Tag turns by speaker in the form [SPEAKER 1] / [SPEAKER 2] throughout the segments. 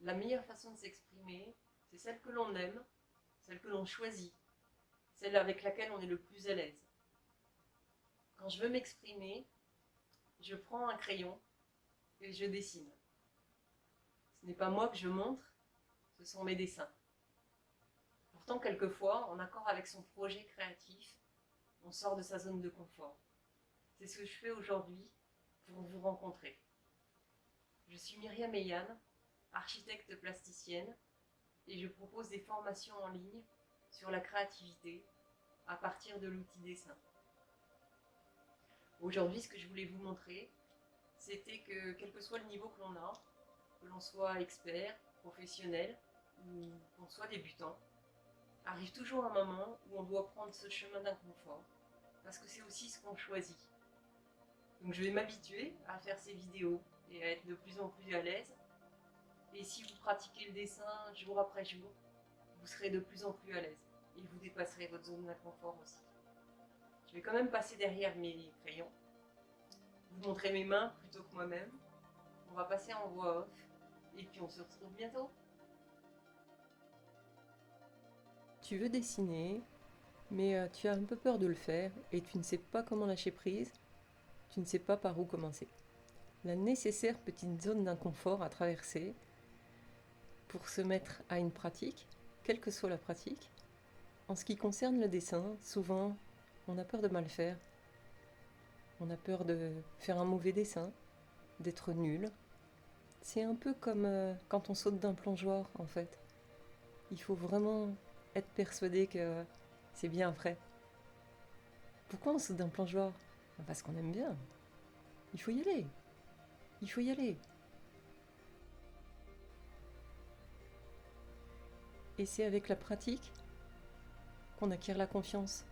[SPEAKER 1] La meilleure façon de s'exprimer, c'est celle que l'on aime, celle que l'on choisit, celle avec laquelle on est le plus à l'aise. Quand je veux m'exprimer, je prends un crayon et je dessine. Ce n'est pas moi que je montre, ce sont mes dessins. Pourtant, quelquefois, en accord avec son projet créatif, on sort de sa zone de confort. C'est ce que je fais aujourd'hui pour vous rencontrer. Je suis Myriam Eyane, architecte plasticienne, et je propose des formations en ligne sur la créativité à partir de l'outil dessin. Aujourd'hui, ce que je voulais vous montrer, c'était que quel que soit le niveau que l'on a, que l'on soit expert, professionnel ou qu'on soit débutant, arrive toujours un moment où on doit prendre ce chemin d'inconfort, parce que c'est aussi ce qu'on choisit. Donc je vais m'habituer à faire ces vidéos et à être de plus en plus à l'aise. Et si vous pratiquez le dessin jour après jour, vous serez de plus en plus à l'aise et vous dépasserez votre zone d'inconfort aussi. Je vais quand même passer derrière mes crayons, vous montrer mes mains plutôt que moi-même. On va passer en voix off et puis on se retrouve bientôt. Tu veux dessiner, mais tu as un peu peur de le faire et tu ne sais pas comment lâcher prise, tu ne sais pas par où commencer. La nécessaire petite zone d'inconfort à traverser pour se mettre à une pratique, quelle que soit la pratique. En ce qui concerne le dessin, souvent on a peur de mal faire, on a peur de faire un mauvais dessin, d'être nul. C'est un peu comme quand on saute d'un plongeoir en fait. Il faut vraiment être persuadé que c'est bien vrai. Pourquoi on saute d'un plongeoir? Parce qu'on aime bien. Il faut y aller. Il faut y aller. Et c'est avec la pratique qu'on acquiert la confiance.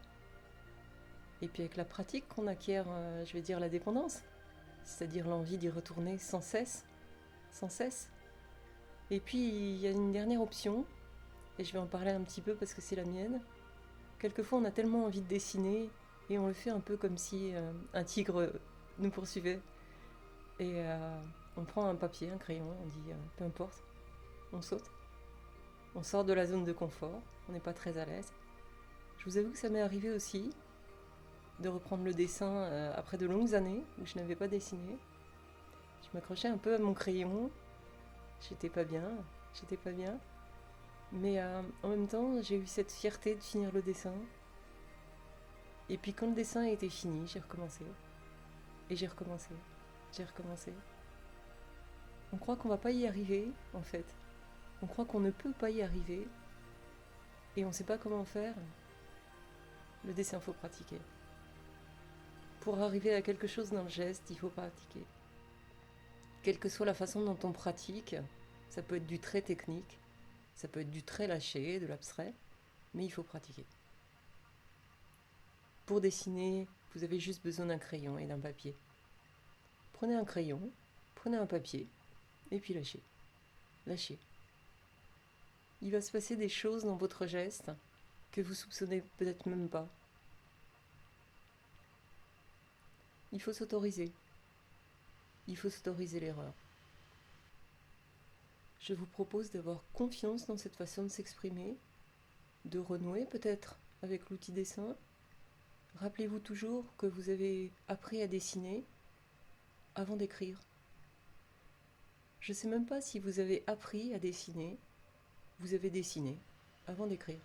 [SPEAKER 1] Et puis avec la pratique qu'on acquiert, je vais dire, la dépendance. C'est-à-dire l'envie d'y retourner sans cesse. Sans cesse. Et puis il y a une dernière option, et je vais en parler un petit peu parce que c'est la mienne. Quelquefois on a tellement envie de dessiner, et on le fait un peu comme si un tigre nous poursuivait. Et on prend un papier, un crayon, on dit peu importe, on saute. On sort de la zone de confort, on n'est pas très à l'aise. Je vous avoue que ça m'est arrivé aussi de reprendre le dessin après de longues années où je n'avais pas dessiné. Je m'accrochais un peu à mon crayon, j'étais pas bien, j'étais pas bien. Mais en même temps, j'ai eu cette fierté de finir le dessin. Et puis quand le dessin était fini, j'ai recommencé. Et j'ai recommencé. J'ai recommencé. On croit qu'on va pas y arriver, en fait. On croit qu'on ne peut pas y arriver. Et on sait pas comment faire. Le dessin, faut pratiquer. Pour arriver à quelque chose dans le geste, il faut pratiquer. Quelle que soit la façon dont on pratique, ça peut être du très technique, ça peut être du très lâché, de l'abstrait, mais il faut pratiquer. Pour dessiner, vous avez juste besoin d'un crayon et d'un papier. Prenez un crayon, prenez un papier, et puis lâchez. Lâchez. Il va se passer des choses dans votre geste que vous soupçonnez peut-être même pas. Il faut s'autoriser. Il faut s'autoriser l'erreur. Je vous propose d'avoir confiance dans cette façon de s'exprimer, de renouer peut-être avec l'outil dessin. Rappelez-vous toujours que vous avez appris à dessiner avant d'écrire. Je ne sais même pas si vous avez appris à dessiner, vous avez dessiné avant d'écrire.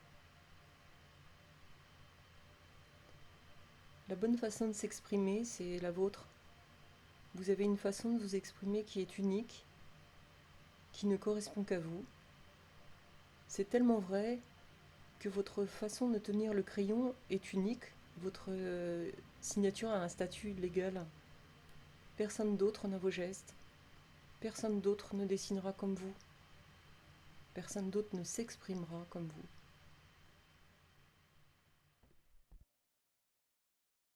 [SPEAKER 1] La bonne façon de s'exprimer, c'est la vôtre. Vous avez une façon de vous exprimer qui est unique, qui ne correspond qu'à vous. C'est tellement vrai que votre façon de tenir le crayon est unique. Votre signature a un statut légal. Personne d'autre n'a vos gestes. Personne d'autre ne dessinera comme vous. Personne d'autre ne s'exprimera comme vous.